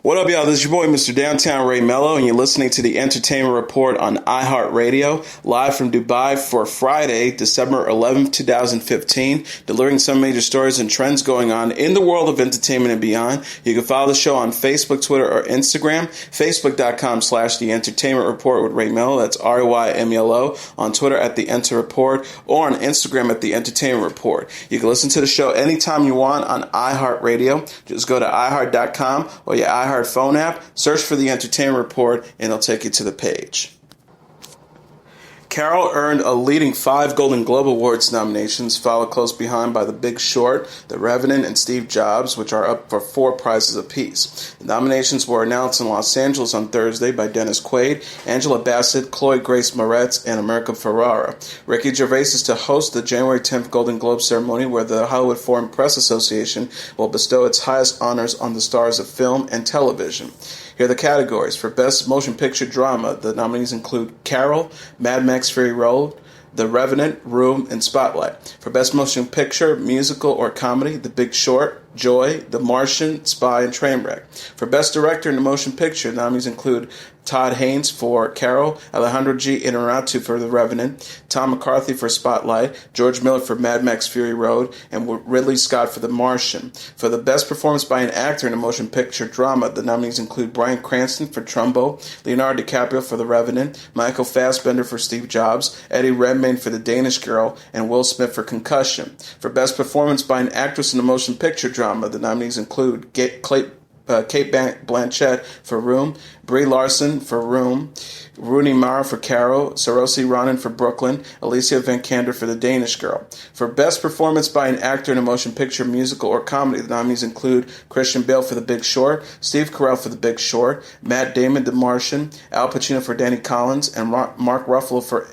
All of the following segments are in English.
What up, y'all? This is your boy, Mr. Downtown Ray Melo, and you're listening to the Entertainment Report on iHeartRadio, live from Dubai for Friday, December 11th, 2015, delivering some major stories and trends going on in the world of entertainment and beyond. You can follow the show on Facebook, Twitter, or Instagram, facebook.com/The Entertainment Report with Ray Melo, that's RAYMELO, on Twitter at The Enter Report, or on Instagram at The Entertainment Report. You can listen to the show anytime you want on iHeartRadio. Just go to iHeart.com or your iHeart phone app, search for The Entertainment Report, and it'll take you to the page. Carol earned a leading 5 Golden Globe Awards nominations, followed close behind by The Big Short, The Revenant, and Steve Jobs, which are up for 4 prizes apiece. The nominations were announced in Los Angeles on Thursday by Dennis Quaid, Angela Bassett, Chloe Grace Moretz, and America Ferrara. Ricky Gervais is to host the January 10th Golden Globe ceremony, where the Hollywood Foreign Press Association will bestow its highest honors on the stars of film and television. Here are the categories. For Best Motion Picture Drama, the nominees include Carol, Mad Max Fury Road, The Revenant, Room, and Spotlight. For Best Motion Picture, Musical, or Comedy, The Big Short, Joy, The Martian, Spy, and Trainwreck. For Best Director in the Motion Picture, the nominees include Todd Haynes for Carol, Alejandro G. Inarritu for The Revenant, Tom McCarthy for Spotlight, George Miller for Mad Max Fury Road, and Ridley Scott for The Martian. For the Best Performance by an Actor in a Motion Picture Drama, the nominees include Bryan Cranston for Trumbo, Leonardo DiCaprio for The Revenant, Michael Fassbender for Steve Jobs, Eddie Redmayne for The Danish Girl, and Will Smith for Concussion. For Best Performance by an Actress in a Motion Picture Drama, the nominees include Kate Blanchett for Room, Brie Larson for Room, Rooney Mara for Carol, Saoirse Ronan for Brooklyn, Alicia Vikander for The Danish Girl. For Best Performance by an Actor in a Motion Picture, Musical, or Comedy, the nominees include Christian Bale for The Big Short, Steve Carell for The Big Short, Matt Damon, The Martian, Al Pacino for Danny Collins, and Mark Ruffalo for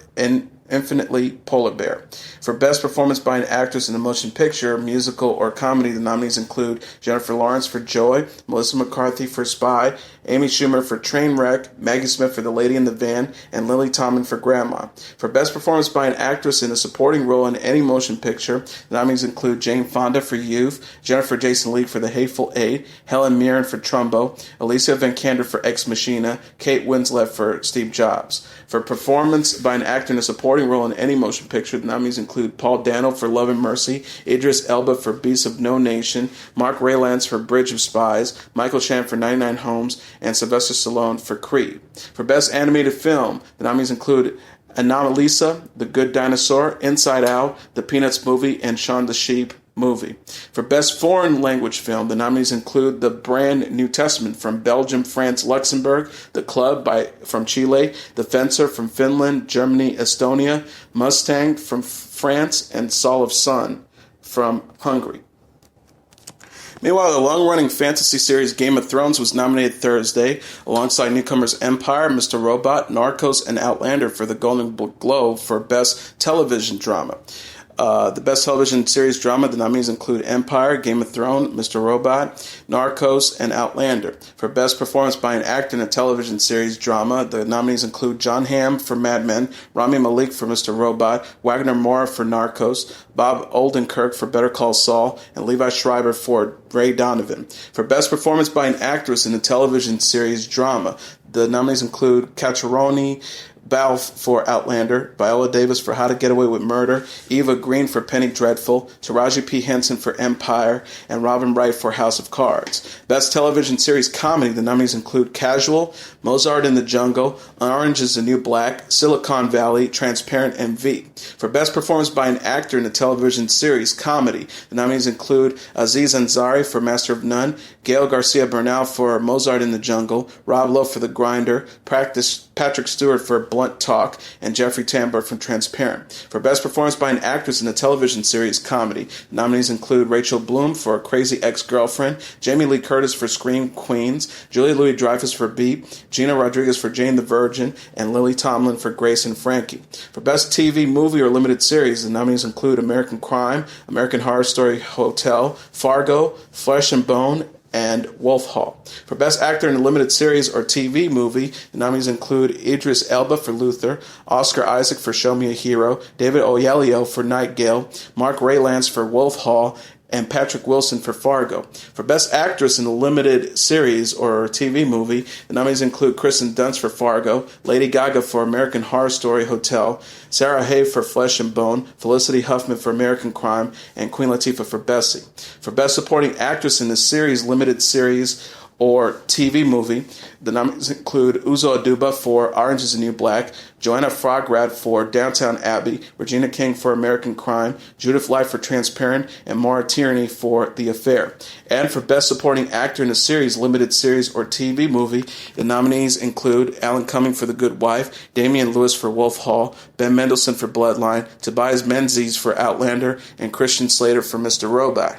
Infinitely Polar Bear. For Best Performance by an Actress in a Motion Picture, Musical, or Comedy, the nominees include Jennifer Lawrence for Joy, Melissa McCarthy for Spy, Amy Schumer for Trainwreck, Maggie Smith for The Lady in the Van, and Lily Tomlin for Grandma. For Best Performance by an Actress in a Supporting Role in any Motion Picture, the nominees include Jane Fonda for Youth, Jennifer Jason Leigh for The Hateful Eight, Helen Mirren for Trumbo, Alicia Vikander for Ex Machina, Kate Winslet for Steve Jobs. For Performance by an Actor in a Supporting Role in any Motion Picture, the nominees include Paul Dano for Love and Mercy, Idris Elba for Beasts of No Nation, Mark Rylance for Bridge of Spies, Michael Shannon for 99 Homes, and Sylvester Stallone for Creed. For Best Animated Film, the nominees include Anomalisa, The Good Dinosaur, Inside Out, The Peanuts Movie, and Shaun the Sheep movie. For Best Foreign Language Film, the nominees include The Brand New Testament from Belgium, France, Luxembourg, The Club from Chile, The Fencer from Finland, Germany, Estonia, Mustang from France, and Soul of Sun from Hungary. Meanwhile, the long-running fantasy series Game of Thrones was nominated Thursday, alongside newcomers Empire, Mr. Robot, Narcos, and Outlander for the Golden Globe for Best Television Drama. The Best Television Series Drama, the nominees include Empire, Game of Thrones, Mr. Robot, Narcos, and Outlander. For Best Performance by an Actor in a Television Series Drama, the nominees include John Hamm for Mad Men, Rami Malek for Mr. Robot, Wagner Moura for Narcos, Bob Odenkirk for Better Call Saul, and Levi Schreiber for Ray Donovan. For Best Performance by an Actress in a Television Series Drama, the nominees include Catriona Balfe for Outlander, Viola Davis for How to Get Away with Murder, Eva Green for Penny Dreadful, Taraji P. Henson for Empire, and Robin Wright for House of Cards. Best Television Series Comedy, the nominees include Casual, Mozart in the Jungle, Orange is the New Black, Silicon Valley, Transparent, and V. For Best Performance by an Actor in a Television Series Comedy, the nominees include Aziz Ansari for Master of None, Gael Garcia Bernal for Mozart in the Jungle, Rob Lowe for The Grinder, Patrick Stewart for Blunt Talk, and Jeffrey Tambor from Transparent. For Best Performance by an Actress in a Television Series Comedy, the nominees include Rachel Bloom for Crazy Ex-Girlfriend, Jamie Lee Curtis for Scream Queens, Julia Louis-Dreyfus for Beat, Gina Rodriguez for Jane the Virgin, and Lily Tomlin for Grace and Frankie. For Best TV Movie or Limited Series, the nominees include American Crime, American Horror Story Hotel, Fargo, Flesh and Bone, and Wolf Hall. For Best Actor in a Limited Series or TV Movie, the nominees include Idris Elba for Luther, Oscar Isaac for Show Me a Hero, David Oyelowo for Night Gale, Mark Rylance for Wolf Hall, and Patrick Wilson for Fargo. For Best Actress in a Limited Series or TV Movie, the nominees include Kristen Dunst for Fargo, Lady Gaga for American Horror Story Hotel, Sarah Hay for Flesh and Bone, Felicity Huffman for American Crime, and Queen Latifah for Bessie. For Best Supporting Actress in a Series, Limited Series, or TV Movie, the nominees include Uzo Aduba for Orange is the New Black, Joanna Frograd for Downton Abbey, Regina King for American Crime, Judith Light for Transparent, and Maura Tierney for The Affair. And for Best Supporting Actor in a Series, Limited Series, or TV Movie, the nominees include Alan Cumming for The Good Wife, Damian Lewis for Wolf Hall, Ben Mendelsohn for Bloodline, Tobias Menzies for Outlander, and Christian Slater for Mr. Robot.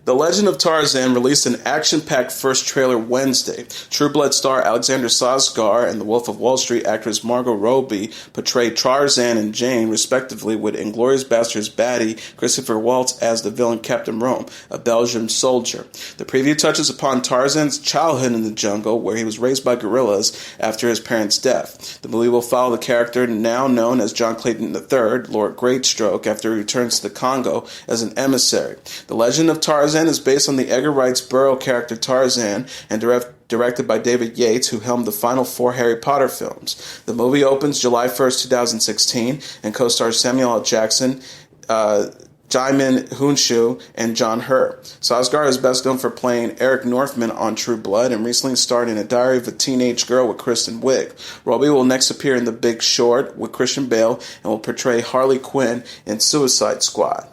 The Legend of Tarzan released an action-packed first trailer Wednesday. True Blood star Alexander Skarsgård and The Wolf of Wall Street actress Margot Robbie portrayed Tarzan and Jane, respectively, with Inglourious Basterds baddie Christopher Waltz as the villain Captain Rome, a Belgian soldier. The preview touches upon Tarzan's childhood in the jungle, where he was raised by gorillas after his parents' death. The movie will follow the character now known as John Clayton III, Lord Greatstroke, after he returns to the Congo as an emissary. The Legend of Tarzan is based on the Edgar Wright's Burroughs character Tarzan and directed by David Yates, who helmed the final 4 Harry Potter films. The movie opens July 1st, 2016, and co-stars Samuel L. Jackson, Djimon Hounsou, and John Hurt. Skarsgård is best known for playing Eric Northman on True Blood and recently starred in A Diary of a Teenage Girl with Kristen Wiig. Robbie will next appear in The Big Short with Christian Bale and will portray Harley Quinn in Suicide Squad.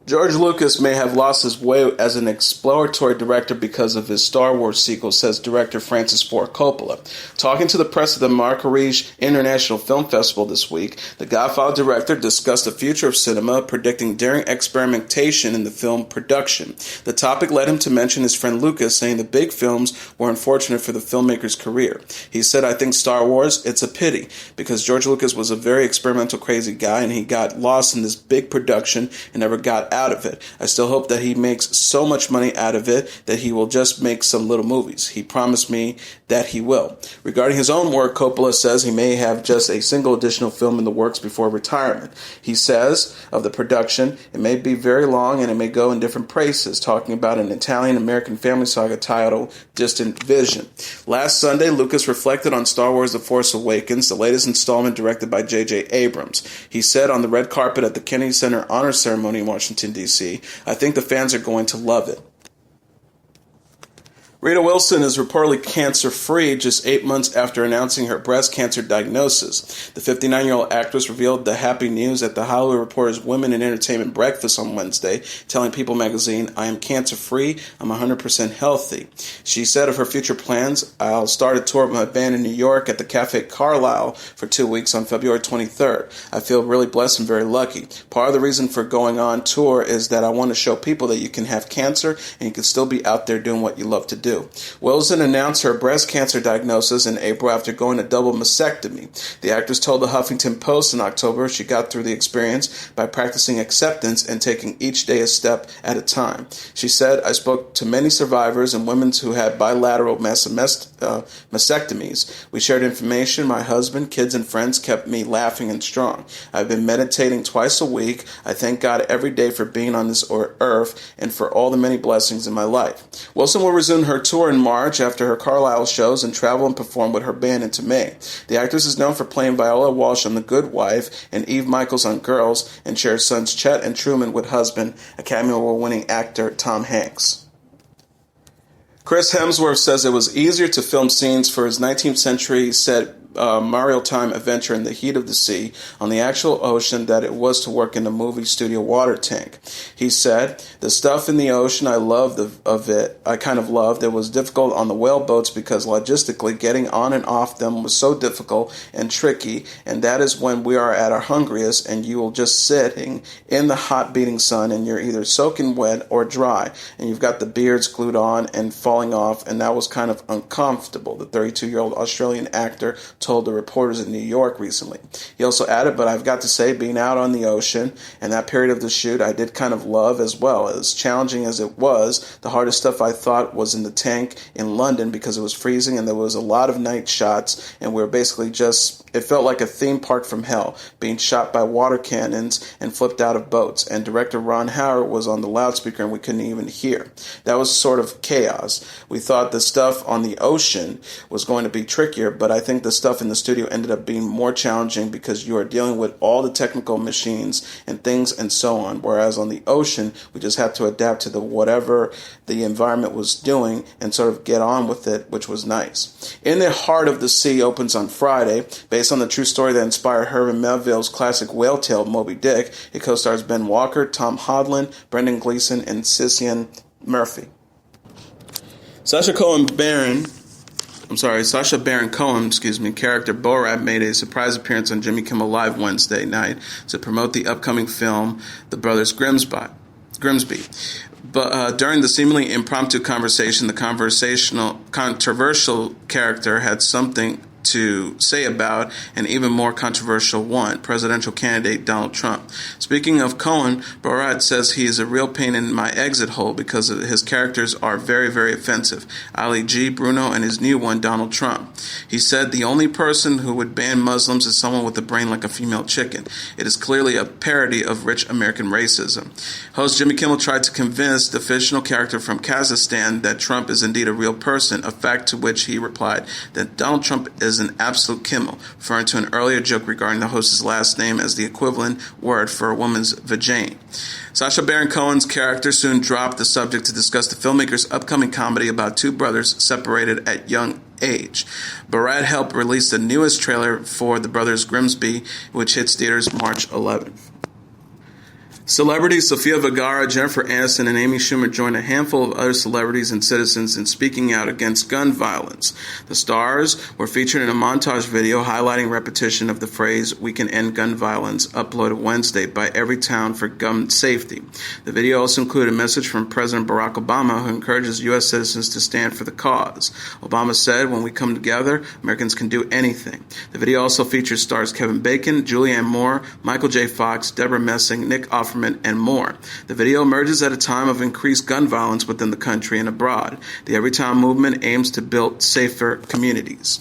George Lucas may have lost his way as an exploratory director because of his Star Wars sequel, says director Francis Ford Coppola. Talking to the press at the Marrakech International Film Festival this week, the Godfather director discussed the future of cinema, predicting daring experimentation in the film production. The topic led him to mention his friend Lucas, saying the big films were unfortunate for the filmmaker's career. He said, "I think Star Wars, it's a pity, because George Lucas was a very experimental, crazy guy, and he got lost in this big production and never got out of it. I still hope that he makes so much money out of it that he will just make some little movies. He promised me that he will." Regarding his own work, Coppola says he may have just a single additional film in the works before retirement. He says of the production, it may be very long and it may go in different places, talking about an Italian-American family saga titled Distant Vision. Last Sunday, Lucas reflected on Star Wars The Force Awakens, the latest installment directed by J.J. Abrams. He said on the red carpet at the Kennedy Center Honor Ceremony in Washington, D.C., "I think the fans are going to love it." Rita Wilson is reportedly cancer-free just 8 months after announcing her breast cancer diagnosis. The 59-year-old actress revealed the happy news at the Hollywood Reporter's Women in Entertainment breakfast on Wednesday, telling People magazine, "I am cancer-free, I'm 100% healthy." She said of her future plans, "I'll start a tour with my band in New York at the Cafe Carlyle for 2 weeks on February 23rd. I feel really blessed and very lucky. Part of the reason for going on tour is that I want to show people that you can have cancer and you can still be out there doing what you love to do." Wilson announced her breast cancer diagnosis in April after going a double mastectomy. The actress told the Huffington Post in October she got through the experience by practicing acceptance and taking each day a step at a time. She said, "I spoke to many survivors and women who had bilateral mastectomies. We shared information. My husband, kids, and friends kept me laughing and strong. I've been meditating twice a week. I thank God every day for being on this earth and for all the many blessings in my life." Wilson will resume her tour in March after her Carlisle shows and travel and perform with her band into May. The actress is known for playing Viola Walsh on The Good Wife and Eve Michaels on Girls, and shares sons Chet and Truman with husband, Academy Award-winning actor Tom Hanks. Chris Hemsworth says it was easier to film scenes for his 19th century set Mario Time adventure in the heat of the sea on the actual ocean that it was to work in the movie studio water tank. He said, "The stuff in the ocean I loved of it. I kind of loved. It was difficult on the whale boats because logistically getting on and off them was so difficult and tricky, and that is when we are at our hungriest and you will just sitting in the hot beating sun and you're either soaking wet or dry and you've got the beards glued on and falling off, and that was kind of uncomfortable," the 32-year-old Australian actor told the reporters in New York recently. He also added, but I've got to say, being out on the ocean and that period of the shoot, I did kind of love as well. As challenging as it was, the hardest stuff I thought was in the tank in London because it was freezing and there was a lot of night shots and we were basically it felt like a theme park from hell, being shot by water cannons and flipped out of boats. And director Ron Howard was on the loudspeaker and we couldn't even hear. That was sort of chaos. We thought the stuff on the ocean was going to be trickier, but I think the stuff in the studio ended up being more challenging because you are dealing with all the technical machines and things and so on. Whereas on the ocean, we just had to adapt to whatever the environment was doing and sort of get on with it, which was nice. In the Heart of the Sea opens on Friday. Based on the true story that inspired Herman Melville's classic whale tale, Moby Dick, it co-stars Ben Walker, Tom Hodlin, Brendan Gleeson, and Cillian Murphy. Sacha Baron Cohen, character Borat made a surprise appearance on Jimmy Kimmel Live Wednesday night to promote the upcoming film, The Brothers Grimsby. But during the seemingly impromptu conversation, the controversial character had something to say about an even more controversial one, presidential candidate Donald Trump. Speaking of Cohen, Borat says he is a real pain in my exit hole because his characters are very, very offensive. Ali G, Bruno, and his new one, Donald Trump. He said the only person who would ban Muslims is someone with a brain like a female chicken. It is clearly a parody of rich American racism. Host Jimmy Kimmel tried to convince the fictional character from Kazakhstan that Trump is indeed a real person, a fact to which he replied that Donald Trump is an absolute Kimmel, referring to an earlier joke regarding the host's last name as the equivalent word for a woman's vagina. Sacha Baron Cohen's character soon dropped the subject to discuss the filmmaker's upcoming comedy about two brothers separated at young age. Borat helped release the newest trailer for The Brothers Grimsby, which hits theaters March 11th. Celebrities Sofia Vergara, Jennifer Aniston, and Amy Schumer joined a handful of other celebrities and citizens in speaking out against gun violence. The stars were featured in a montage video highlighting repetition of the phrase, "We can end gun violence," uploaded Wednesday by Everytown for Gun Safety. The video also included a message from President Barack Obama, who encourages U.S. citizens to stand for the cause. Obama said, "When we come together, Americans can do anything." The video also features stars Kevin Bacon, Julianne Moore, Michael J. Fox, Deborah Messing, Nick Offerman, and more. The video emerges at a time of increased gun violence within the country and abroad. The Everytown movement aims to build safer communities.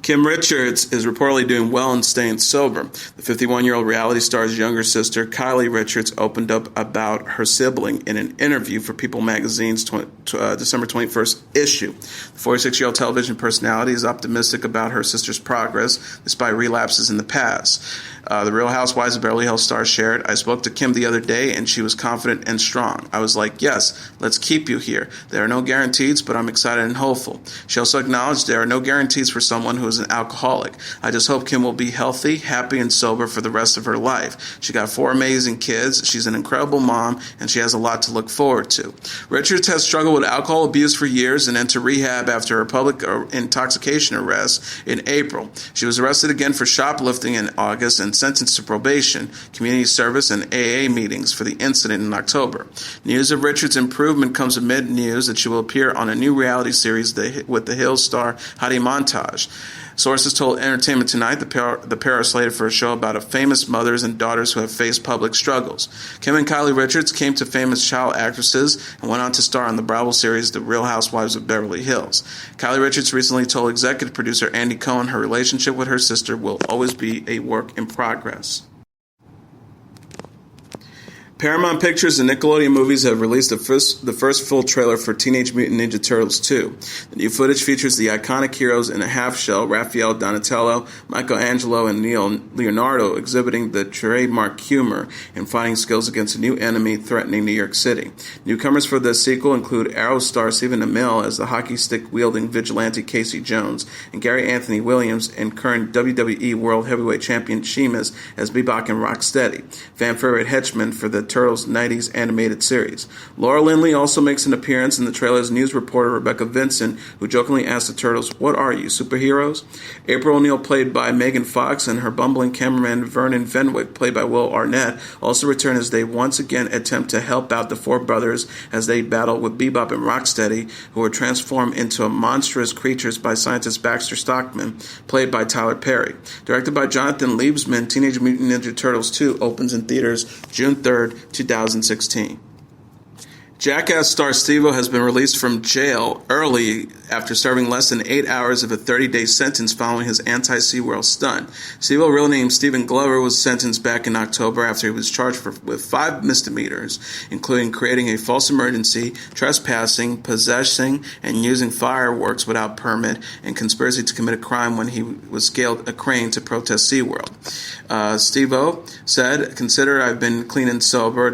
Kim Richards is reportedly doing well and staying sober. The 51-year-old reality star's younger sister, Kylie Richards, opened up about her sibling in an interview for People magazine's December 21st issue. The 46-year-old television personality is optimistic about her sister's progress despite relapses in the past. The Real Housewives of Beverly Hills star shared, "I spoke to Kim the other day and she was confident and strong. I was like, yes, let's keep you here. There are no guarantees, but I'm excited and hopeful." She also acknowledged there are no guarantees for someone who is an alcoholic. "I just hope Kim will be healthy, happy, and sober for the rest of her life. She got 4 amazing kids. She's an incredible mom, and she has a lot to look forward to." Richards has struggled with alcohol abuse for years and entered rehab after a public intoxication arrest in April. She was arrested again for shoplifting in August and sentenced to probation, community service, and AA meetings for the incident in October. News of Richards' improvement comes amid news that she will appear on a new reality series with the Hills star Hadi Montage. Sources told Entertainment Tonight the pair are slated for a show about famous mothers and daughters who have faced public struggles. Kim and Kylie Richards came to fame as child actresses and went on to star on the Bravo series The Real Housewives of Beverly Hills. Kylie Richards recently told executive producer Andy Cohen her relationship with her sister will always be a work in progress. Paramount Pictures and Nickelodeon Movies have released the first full trailer for Teenage Mutant Ninja Turtles 2. The new footage features the iconic heroes in a half-shell, Raphael, Donatello, Michelangelo, and Leonardo exhibiting the trademark humor and fighting skills against a new enemy threatening New York City. Newcomers for the sequel include Arrow star Stephen Amell as the hockey stick-wielding vigilante Casey Jones, and Gary Anthony Williams and current WWE World Heavyweight Champion Sheamus as Bebop and Rocksteady. Fan favorite henchman for the Turtles 90s animated series. Laura Lindley also makes an appearance in the trailer's news reporter Rebecca Vincent, who jokingly asked the Turtles, "What are you, superheroes?" April O'Neil, played by Megan Fox, and her bumbling cameraman Vernon Fenwick, played by Will Arnett, also return as they once again attempt to help out the four brothers as they battle with Bebop and Rocksteady, who are transformed into monstrous creatures by scientist Baxter Stockman, played by Tyler Perry. Directed by Jonathan Liebsman, Teenage Mutant Ninja Turtles 2 opens in theaters June 3rd, 2016. Jackass star Steve-O has been released from jail early after serving less than 8 hours of a 30-day sentence following his anti-SeaWorld stunt. Steve-O, real name Stephen Glover, was sentenced back in October after he was charged with 5 misdemeanors, including creating a false emergency, trespassing, possessing and using fireworks without permit, and conspiracy to commit a crime when he was scaled a crane to protest SeaWorld. Steve-O said, "Consider I've been clean and sober,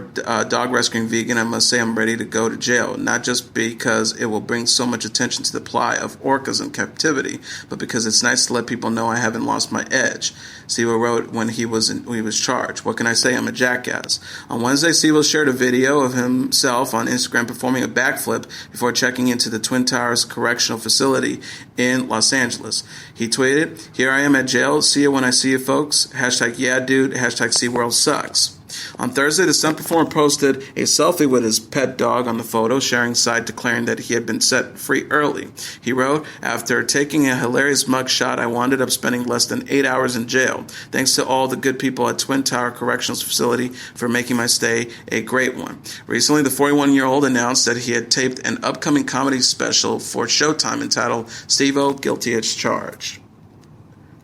dog rescuing vegan. I must say I'm ready to go to jail, not just because it will bring so much attention to the plight of orcas in captivity, but because it's nice to let people know I haven't lost my edge." Steve-O wrote when he was charged. "What can I say? I'm a jackass." On Wednesday, Steve-O shared a video of himself on Instagram performing a backflip before checking into the Twin Towers Correctional Facility in Los Angeles. He tweeted, "Here I am at jail. See you when I see you, folks. Hashtag yeah, dude. Hashtag SeaWorld sucks." On Thursday, the stunt performer posted a selfie with his pet dog on the photo, sharing side declaring that he had been set free early. He wrote, "After taking a hilarious mugshot, I wound up spending less than 8 hours in jail. Thanks to all the good people at Twin Tower Corrections Facility for making my stay a great one." Recently, the 41-year-old announced that he had taped an upcoming comedy special for Showtime entitled Steve-O, Guilty as Charged.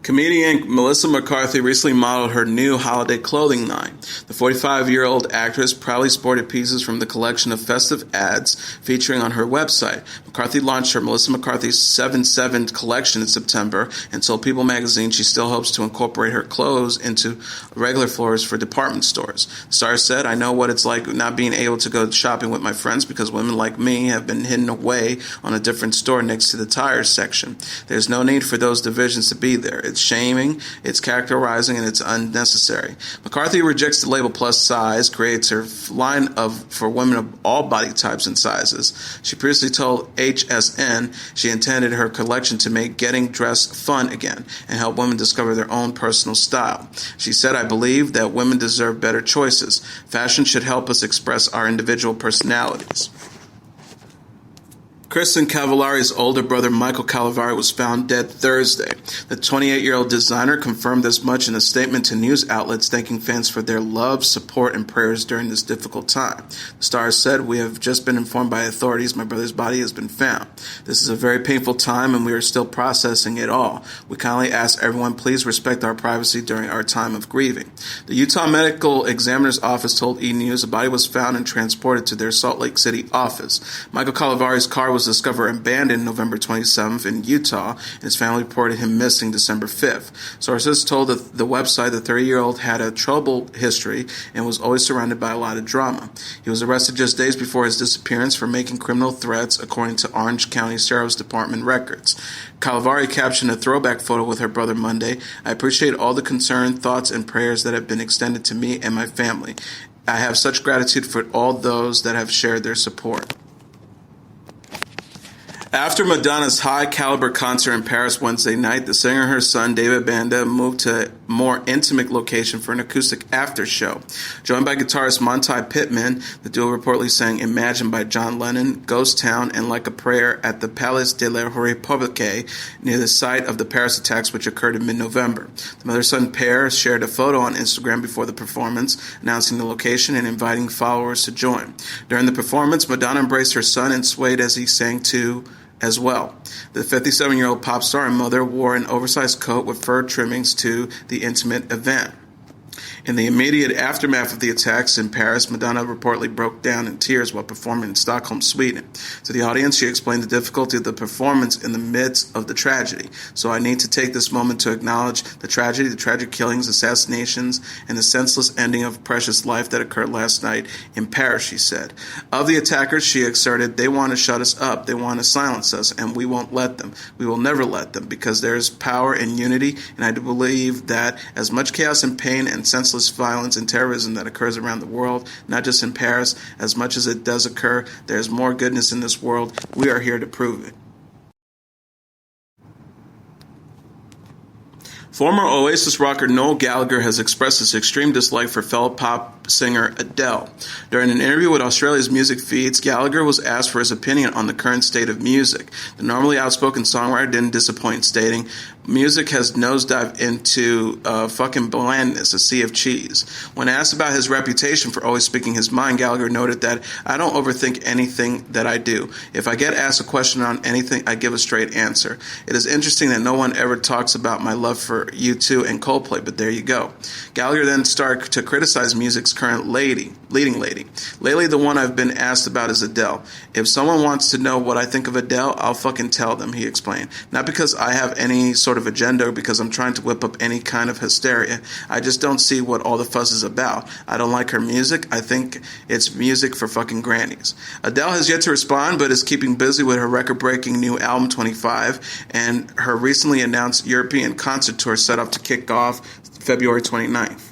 Comedian Melissa McCarthy recently modeled her new holiday clothing line. The 45-year-old actress proudly sported pieces from the collection of festive ads featuring on her website. McCarthy launched her Melissa McCarthy 7/7 collection in September and told People magazine she still hopes to incorporate her clothes into regular floors for department stores. The star said, "I know what it's like not being able to go shopping with my friends because women like me have been hidden away on a different store next to the tires section. There's no need for those divisions to be there. It's shaming, it's characterizing, and it's unnecessary." McCarthy rejects the label plus size, creates her line for women of all body types and sizes. She previously told HSN she intended her collection to make getting dressed fun again and help women discover their own personal style. She said, "I believe that women deserve better choices. Fashion should help us express our individual personalities." Kristin Cavallari's older brother, Michael Cavallari, was found dead Thursday. The 28-year-old designer confirmed as much in a statement to news outlets, thanking fans for their love, support, and prayers during this difficult time. The star said, "We have just been informed by authorities my brother's body has been found. This is a very painful time, and we are still processing it all. We kindly ask everyone, please respect our privacy during our time of grieving." The Utah Medical Examiner's Office told E! News a body was found and transported to their Salt Lake City office. Michael Cavallari's car was discovered abandoned November 27th in Utah, and his family reported him missing December 5th. Sources told the website the 30-year-old had a troubled history and was always surrounded by a lot of drama. He was arrested just days before his disappearance for making criminal threats, according to Orange County Sheriff's Department records. Cavallari captioned a throwback photo with her brother Monday. "I appreciate all the concern, thoughts, and prayers that have been extended to me and my family. I have such gratitude for all those that have shared their support." After Madonna's high-caliber concert in Paris Wednesday night, the singer and her son, David Banda, moved to a more intimate location for an acoustic after show. Joined by guitarist Monty Pittman, the duo reportedly sang Imagine by John Lennon, Ghost Town, and Like a Prayer at the Palais de la République near the site of the Paris attacks, which occurred in mid-November. The mother-son pair shared a photo on Instagram before the performance, announcing the location and inviting followers to join. During the performance, Madonna embraced her son and swayed as he sang to as well. The 57-year-old pop star and mother wore an oversized coat with fur trimmings to the intimate event. In the immediate aftermath of the attacks in Paris, Madonna reportedly broke down in tears while performing in Stockholm, Sweden. To the audience, she explained the difficulty of the performance in the midst of the tragedy. "So I need to take this moment to acknowledge the tragedy, the tragic killings, assassinations, and the senseless ending of precious life that occurred last night in Paris," she said. Of the attackers, she asserted, "They want to shut us up, they want to silence us, and we won't let them. We will never let them, because there is power in unity, and I do believe that as much chaos and pain and senseless senseless violence and terrorism that occurs around the world, not just in Paris. As much as it does occur, there's more goodness in this world. We are here to prove it. Former Oasis rocker Noel Gallagher has expressed his extreme dislike for fellow pop singer Adele. During an interview with Australia's music feeds, Gallagher was asked for his opinion on the current state of music. The normally outspoken songwriter didn't disappoint, stating, "Music has nosedived into fucking blandness, a sea of cheese." When asked about his reputation for always speaking his mind, Gallagher noted that, "I don't overthink anything that I do. If I get asked a question on anything, I give a straight answer. It is interesting that no one ever talks about my love for U2 and Coldplay, but there you go." Gallagher then started to criticize music's current leading lady. Lately, the one I've been asked about is Adele. "If someone wants to know what I think of Adele, I'll fucking tell them," he explained. "Not because I have any sort of agenda or because I'm trying to whip up any kind of hysteria. I just don't see what all the fuss is about. I don't like her music. I think it's music for fucking grannies." Adele has yet to respond, but is keeping busy with her record-breaking new album 25 and her recently announced European concert tour set up to kick off February 29th.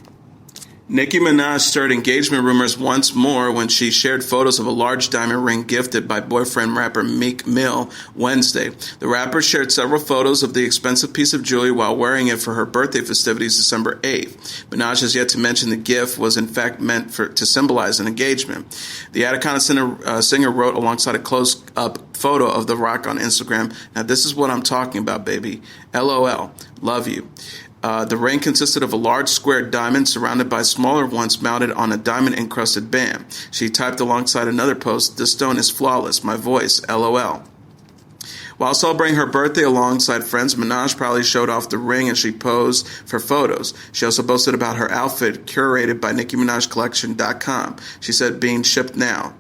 Nicki Minaj stirred engagement rumors once more when she shared photos of a large diamond ring gifted by boyfriend rapper Meek Mill Wednesday. The rapper shared several photos of the expensive piece of jewelry while wearing it for her birthday festivities December 8th. Minaj has yet to mention the gift was in fact meant to symbolize an engagement. The Adele singer wrote alongside a close-up photo of the rock on Instagram, "Now this is what I'm talking about, baby. LOL. Love you." The ring consisted of a large square diamond surrounded by smaller ones mounted on a diamond-encrusted band. She typed alongside another post, "This stone is flawless. My voice. LOL." While celebrating her birthday alongside friends, Minaj proudly showed off the ring as she posed for photos. She also boasted about her outfit curated by NickiMinajCollection.com. She said, "Being shipped now."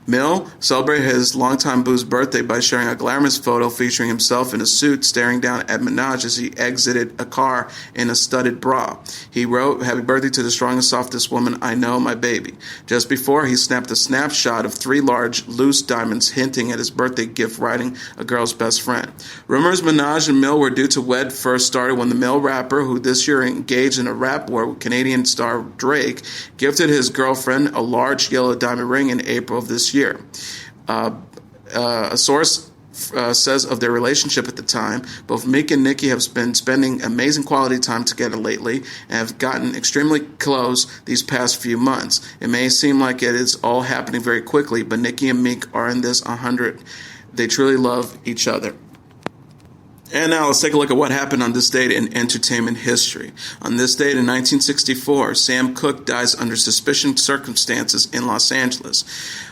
Mill celebrated his longtime boo's birthday by sharing a glamorous photo featuring himself in a suit staring down at Minaj as he exited a car in a studded bra. He wrote, "Happy birthday to the strongest, softest woman I know, my baby." Just before, he snapped a snapshot of 3 large, loose diamonds hinting at his birthday gift, writing, "A girl's best friend." Rumors Minaj and Mill were due to wed first started when the Mill rapper, who this year engaged in a rap war with Canadian star Drake, gifted his girlfriend a large yellow diamond ring in April of this year. A source says of their relationship at the time, both Meek and Nicki have been spending amazing quality time together lately and have gotten extremely close these past few months. It may seem like it is all happening very quickly, but Nicki and Meek are in this 100. They truly love each other. And now let's take a look at what happened on this date in entertainment history. On this date in 1964, Sam Cooke dies under suspicious circumstances in Los Angeles.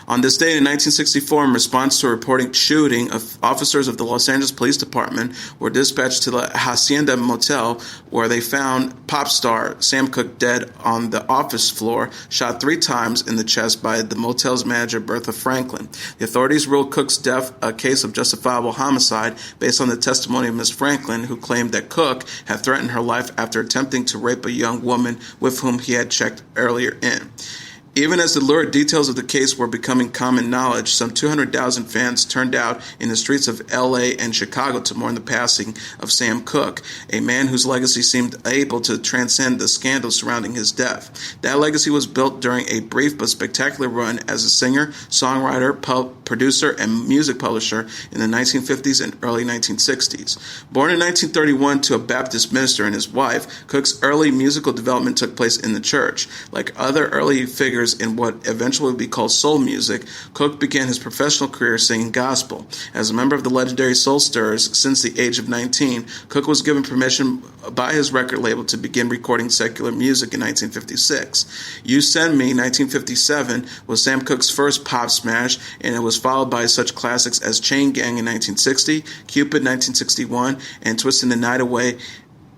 On this date in 1964, in response to a reported shooting, officers of the Los Angeles Police Department were dispatched to the Hacienda Motel, where they found pop star Sam Cooke dead on the office floor, shot 3 times in the chest by the motel's manager, Bertha Franklin. The authorities ruled Cooke's death a case of justifiable homicide based on the testimony of Ms. Franklin, who claimed that Cooke had threatened her life after attempting to rape a young woman with whom he had checked earlier in. Even as the lurid details of the case were becoming common knowledge, some 200,000 fans turned out in the streets of L.A. and Chicago to mourn the passing of Sam Cooke, a man whose legacy seemed able to transcend the scandals surrounding his death. That legacy was built during a brief but spectacular run as a singer, songwriter, producer, and music publisher in the 1950s and early 1960s. Born in 1931 to a Baptist minister and his wife, Cooke's early musical development took place in the church. Like other early figures in what eventually would be called soul music, Cooke began his professional career singing gospel. As a member of the legendary Soul Stirrers since the age of 19, Cooke was given permission by his record label to begin recording secular music in 1956. You Send Me, 1957, was Sam Cooke's first pop smash, and it was followed by such classics as Chain Gang in 1960, Cupid 1961, and Twisting the Night Away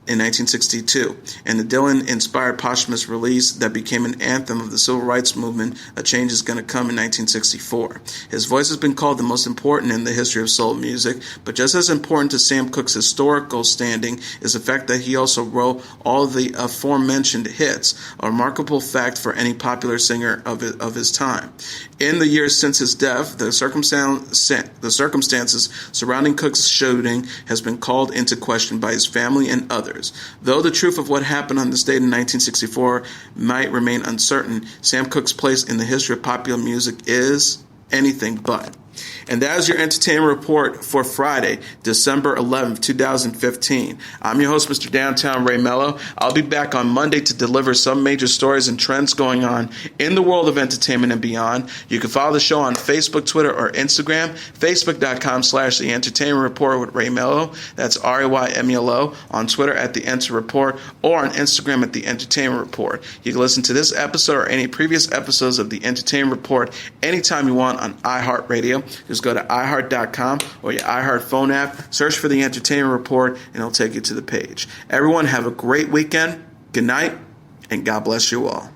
in 1962, and the Dylan-inspired posthumous release that became an anthem of the civil rights movement, A Change Is Gonna Come, in 1964. His voice has been called the most important in the history of soul music, but just as important to Sam Cooke's historical standing is the fact that he also wrote all of the aforementioned hits, a remarkable fact for any popular singer of his time. In the years since his death, the circumstances surrounding Cooke's shooting has been called into question by his family and others. years. Though the truth of what happened on this date in 1964 might remain uncertain, Sam Cooke's place in the history of popular music is anything but. And that is your entertainment report for Friday, December 11th, 2015. I'm your host, Mr. Downtown Ray Melo. I'll be back on Monday to deliver some major stories and trends going on in the world of entertainment and beyond. You can follow the show on Facebook, Twitter, or Instagram, facebook.com/The Entertainment Report with Ray Melo. That's RAYMELO. On Twitter at The Enter Report, or on Instagram at The Entertainment Report. You can listen to this episode or any previous episodes of The Entertainment Report anytime you want on iHeartRadio. Just go to iHeart.com or your iHeart phone app, search for The Entertainment Report, and it'll take you to the page. Everyone have a great weekend, good night, and God bless you all.